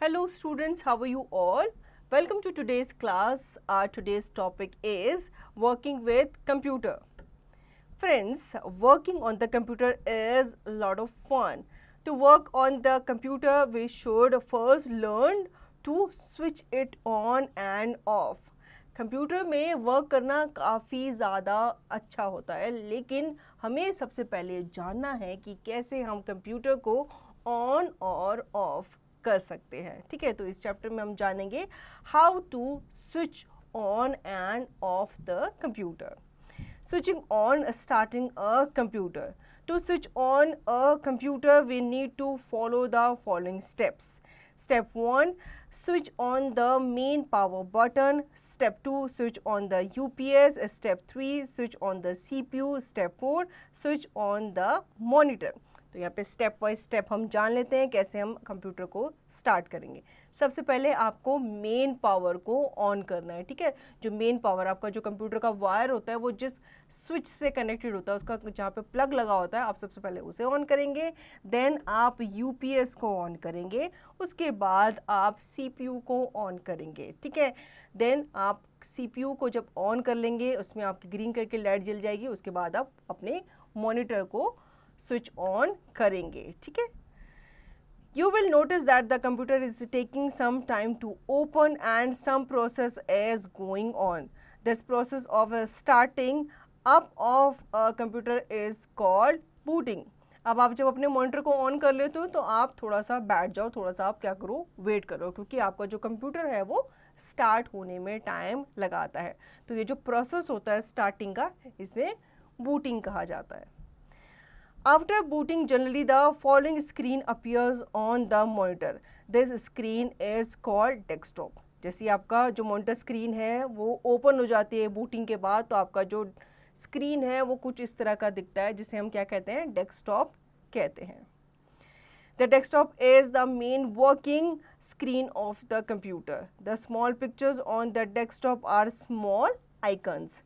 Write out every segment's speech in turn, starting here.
Hello students, how are you all? Welcome to today's class. Our today's topic is working with computer. Friends, working on the computer is a lot of fun. To work on the computer, we should first learn to switch it on and off. Computer में work करना काफ़ी ज़्यादा अच्छा होता है, लेकिन हमें सबसे पहले जानना है कि कैसे हम कंप्यूटर को ऑन और ऑफ कर सकते हैं. ठीक है, तो इस चैप्टर में हम जानेंगे how to switch on and off the computer. Switching on, starting a computer. To switch on a computer, we need to follow the following steps. Step 1, switch on the main power button. Step 2, switch on the UPS. Step 3, switch on the CPU. Step 4, switch on the monitor. तो यहाँ पे step by step हम जान लेते हैं कैसे हम computer को स्टार्ट करेंगे. सबसे पहले आपको मेन पावर को ऑन करना है. ठीक है, जो मेन पावर आपका जो कंप्यूटर का वायर होता है वो जिस स्विच से कनेक्टेड होता है उसका जहाँ पे प्लग लगा होता है आप सबसे पहले उसे ऑन करेंगे. देन आप यूपीएस को ऑन करेंगे, उसके बाद आप सीपीयू को ऑन करेंगे. ठीक है, देन आप सीपीयू को जब ऑन कर लेंगे उसमें आपकी ग्रीन कलर की लाइट जल जाएगी. उसके बाद आप अपने मॉनिटर को स्विच ऑन करेंगे. ठीक है, you will notice that the computer is taking some time to open and some process is going on. This process of starting up of a computer is called booting. अब आप जब अपने monitor को on कर लेते हो तो आप थोड़ा सा बैठ जाओ, थोड़ा सा आप क्या करो, वेट करो, क्योंकि आपका जो कंप्यूटर है वो स्टार्ट होने में टाइम लगाता है. तो ये जो प्रोसेस होता है स्टार्टिंग का, इसे बूटिंग कहा जाता है. After booting, generally the following screen appears on the monitor. This screen is called desktop. जैसे आपका जो मॉनिटर स्क्रीन है वो ओपन हो जाती है बूटिंग के बाद, तो आपका जो स्क्रीन है वो कुछ इस तरह का दिखता है, जिसे हम क्या कहते हैं, डेस्कटॉप कहते हैं. The desktop is the main working screen of the computer. The small pictures on the desktop are small icons.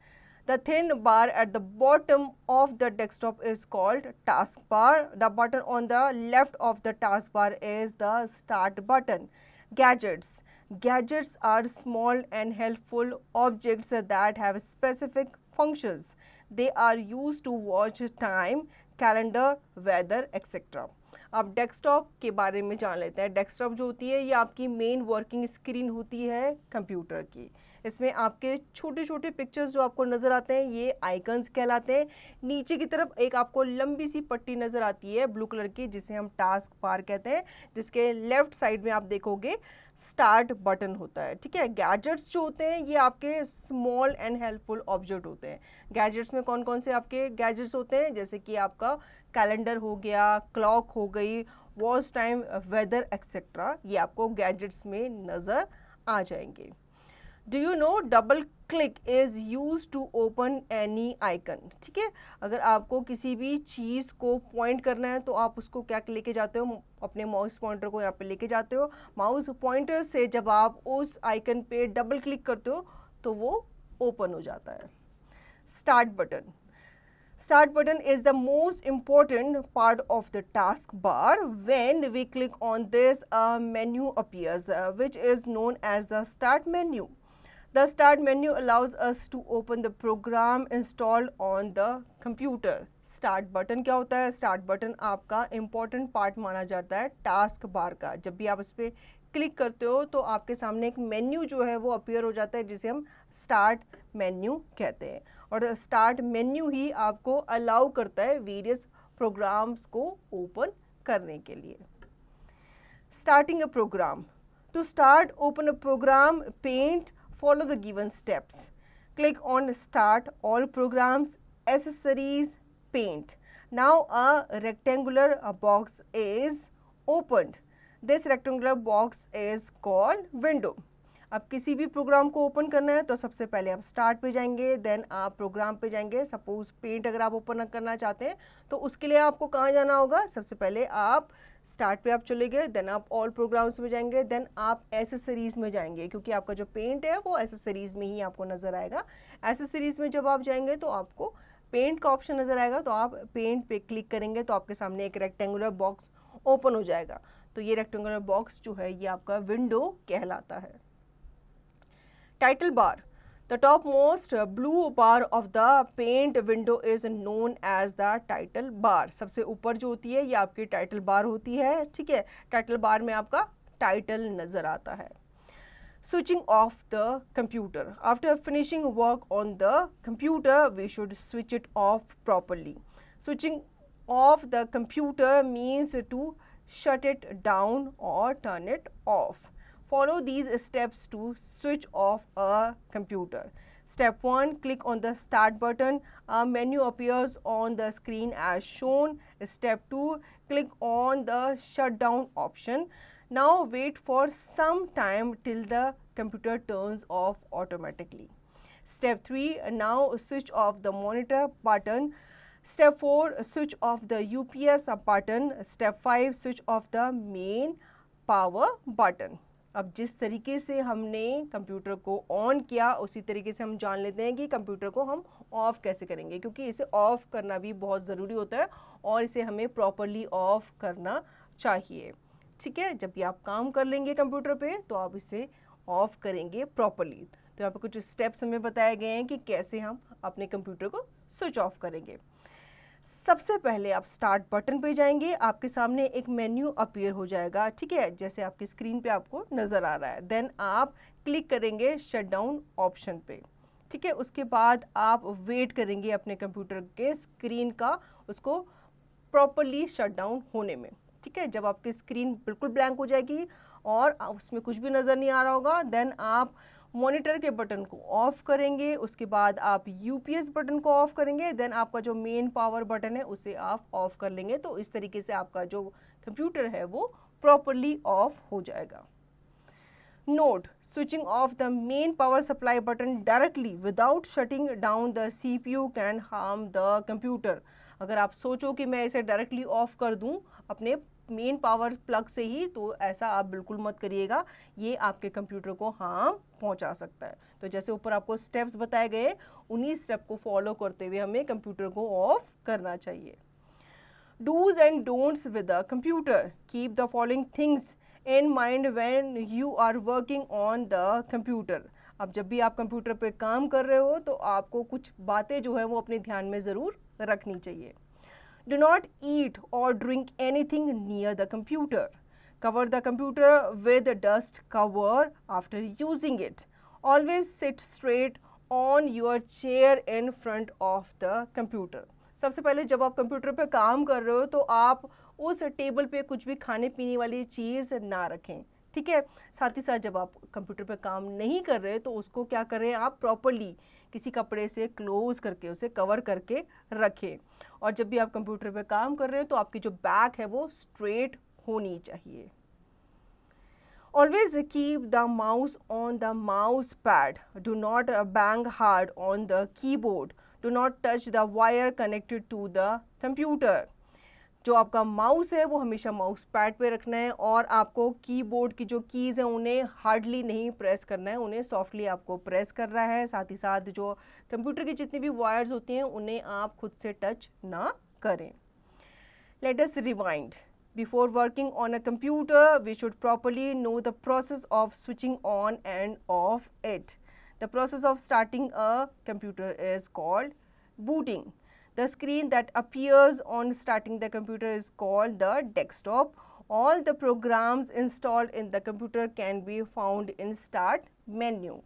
The thin bar at the bottom of the desktop is called taskbar. The button on the left of the taskbar is the start button. Gadgets. Gadgets are small and helpful objects that have specific functions. They are used to watch time, calendar, weather, etc. अब desktop के बारे में जान लेते हैं. Desktop जो होती है ये आपकी मेन वर्किंग स्क्रीन होती है कंप्यूटर की. इसमें आपके छोटे छोटे पिक्चर्स जो आपको नज़र आते हैं ये आइकन्स कहलाते हैं. नीचे की तरफ एक आपको लंबी सी पट्टी नज़र आती है ब्लू कलर की, जिसे हम टास्क बार कहते हैं, जिसके लेफ्ट साइड में आप देखोगे स्टार्ट बटन होता है. ठीक है, गैजेट्स जो होते हैं ये आपके स्मॉल एंड हेल्पफुल ऑब्जेक्ट होते हैं. गैजेट्स में कौन कौन से आपके गैजेट्स होते हैं, जैसे कि आपका कैलेंडर हो गया, क्लॉक हो गई, वॉच टाइम, वेदर एक्सेट्रा, ये आपको गैजेट्स में नज़र आ जाएंगे. Do you know double click is used to open any icon. ठीक है, अगर आपको किसी भी चीज़ को पॉइंट करना है तो आप उसको क्या लेके जाते हो, अपने माउस पॉइंटर को यहाँ पे लेके जाते हो. माउस पॉइंटर से जब आप उस आइकन पे डबल क्लिक करते हो तो वो ओपन हो जाता है. Start button. Start button is the most important part of the taskbar. When we click on this, a menu appears, which is known as the start menu. The start menu allows us to open the program installed on the computer. Start button क्या होता है? Start button आपका important part माना जाता है task bar का. जब भी आप इस पर क्लिक करते हो तो आपके सामने एक मेन्यू जो है वो अपीयर हो जाता है, जिसे हम स्टार्ट मेन्यू कहते हैं. और स्टार्ट मेन्यू ही आपको अलाउ करता है वेरियस प्रोग्राम्स को ओपन करने के लिए. Starting a program. To start open a program, paint, follow the given steps. Click on start all programs, accessories, paint. Now a rectangular box is opened. This rectangular box is called window. अब किसी भी programme को open करना है तो सबसे पहले आप स्टार्ट पे जाएंगे, देन आप प्रोग्राम पे जाएंगे. सपोज पेंट अगर आप ओपन करना चाहते हैं तो उसके लिए आपको कहाँ जाना होगा, सबसे पहले आप स्टार्ट पे आप चले गए, देन आप ऑल प्रोग्राम्स में जाएंगे, देन आप एसेसरीज में जाएंगे, क्योंकि आपका जो पेंट है वो एसेसरीज में ही आपको नज़र आएगा. एसेसरीज में जब आप जाएंगे तो आपको पेंट का ऑप्शन नज़र आएगा, तो आप पेंट पे क्लिक करेंगे तो आपके सामने एक रेक्टेंगुलर बॉक्स ओपन हो जाएगा. तो ये रेक्टेंगुलर बॉक्स जो है ये आपका विंडो कहलाता है। Title bar, the top most blue bar of the paint window is known as the title bar. सबसे ऊपर जो होती है ये आपकी टाइटल बार होती है, ठीक है। टाइटल बार में आपका टाइटल नजर आता है। Switching off the computer. After finishing work on the computer, we should switch it off properly. Switching off the computer means to shut it down or turn it off. Follow these steps to switch off a computer. Step 1, click on the start button. A menu appears on the screen as shown. Step 2, click on the shutdown option. Now wait for some time till the computer turns off automatically. Step 3, now switch off the monitor button. Step 4, switch off the UPS button. Step 5, switch off the main power button. अब जिस तरीके से हमने computer को on किया उसी तरीके से हम जान लेते हैं कि कंप्यूटर को हम ऑफ कैसे करेंगे, क्योंकि इसे ऑफ करना भी बहुत ज़रूरी होता है और इसे हमें प्रॉपरली ऑफ करना चाहिए, ठीक है। जब भी आप काम कर लेंगे कंप्यूटर पे तो आप इसे ऑफ करेंगे प्रॉपरली। तो यहाँ पे कुछ स्टेप्स हमें बताए गए हैं कि कैसे हम अपने कंप्यूटर को स्विच ऑफ करेंगे। सबसे पहले आप स्टार्ट बटन पे जाएंगे, आपके सामने एक मेन्यू अपीयर हो जाएगा, ठीक है, जैसे आपकी स्क्रीन पे आपको नज़र आ रहा है। देन आप क्लिक करेंगे शटडाउन ऑप्शन पे, ठीक है। उसके बाद आप वेट करेंगे अपने कंप्यूटर के स्क्रीन का उसको प्रॉपरली शटडाउन होने में, ठीक है। जब आपकी स्क्रीन बिल्कुल ब्लैंक हो जाएगी और उसमें कुछ भी नज़र नहीं आ रहा होगा, देन आप मॉनिटर के बटन को ऑफ करेंगे। उसके बाद आप यूपीएस बटन को ऑफ करेंगे, देन आपका जो मेन पावर बटन है उसे आप ऑफ कर लेंगे। तो इस तरीके से आपका जो कंप्यूटर है वो प्रॉपरली ऑफ हो जाएगा। Note, switching off the main power supply button directly without shutting down the CPU can harm the computer. अगर आप सोचो कि मैं इसे डायरेक्टली ऑफ कर दूं अपने मेन पावर प्लग से ही, तो ऐसा आप बिल्कुल मत करिएगा, ये आपके कंप्यूटर को हार्म पहुंचा सकता है। तो जैसे ऊपर आपको स्टेप्स बताए गए उन्हीं स्टेप को फॉलो करते हुए हमें कंप्यूटर को ऑफ करना चाहिए। Dos and don'ts with the computer, keep the following things in mind when you are working on the computer. अब जब भी आप कंप्यूटर पे काम कर रहे हो तो आपको कुछ बातें जो है वो अपने ध्यान में ज़रूर रखनी चाहिए। Do not eat or drink anything near the computer. Cover the computer with a dust cover after using it. Always sit straight on your chair in front of the computer. सबसे पहले जब आप कंप्यूटर पे काम कर रहे हो तो आप उस टेबल पे कुछ भी खाने पीने वाली चीज़ ना रखें, ठीक है। साथ ही साथ जब आप कंप्यूटर पे काम नहीं कर रहे तो उसको क्या करें, आप प्रॉपरली किसी कपड़े से क्लोज करके उसे कवर करके रखें। और जब भी आप कंप्यूटर पे काम कर रहे हो तो आपकी जो बैक है वो स्ट्रेट होनी चाहिए। Always keep the mouse on the mouse pad. Do not bang hard on the keyboard. Do not touch the wire connected to the computer. जो आपका माउस है वो हमेशा माउस पैड पे रखना है और आपको कीबोर्ड की जो कीज़ हैं उन्हें हार्डली नहीं प्रेस करना है, उन्हें सॉफ्टली आपको प्रेस करना है। साथ ही साथ जो कंप्यूटर की जितनी भी वायर्स होती हैं उन्हें आप खुद से टच ना करें। Let us rewind. Before working on a computer, we should properly know the process of switching on and off it. The process of starting a computer is called booting. The screen that appears on starting the computer is called the desktop. All the programs installed in the computer can be found in Start menu.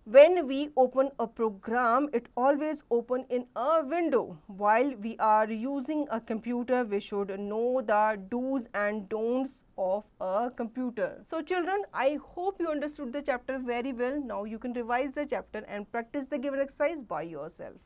When we open a program, it always open in a window. While we are using a computer, we should know the do's and don'ts of a computer. So children, I hope you understood the chapter very well. Now you can revise the chapter and practice the given exercise by yourself.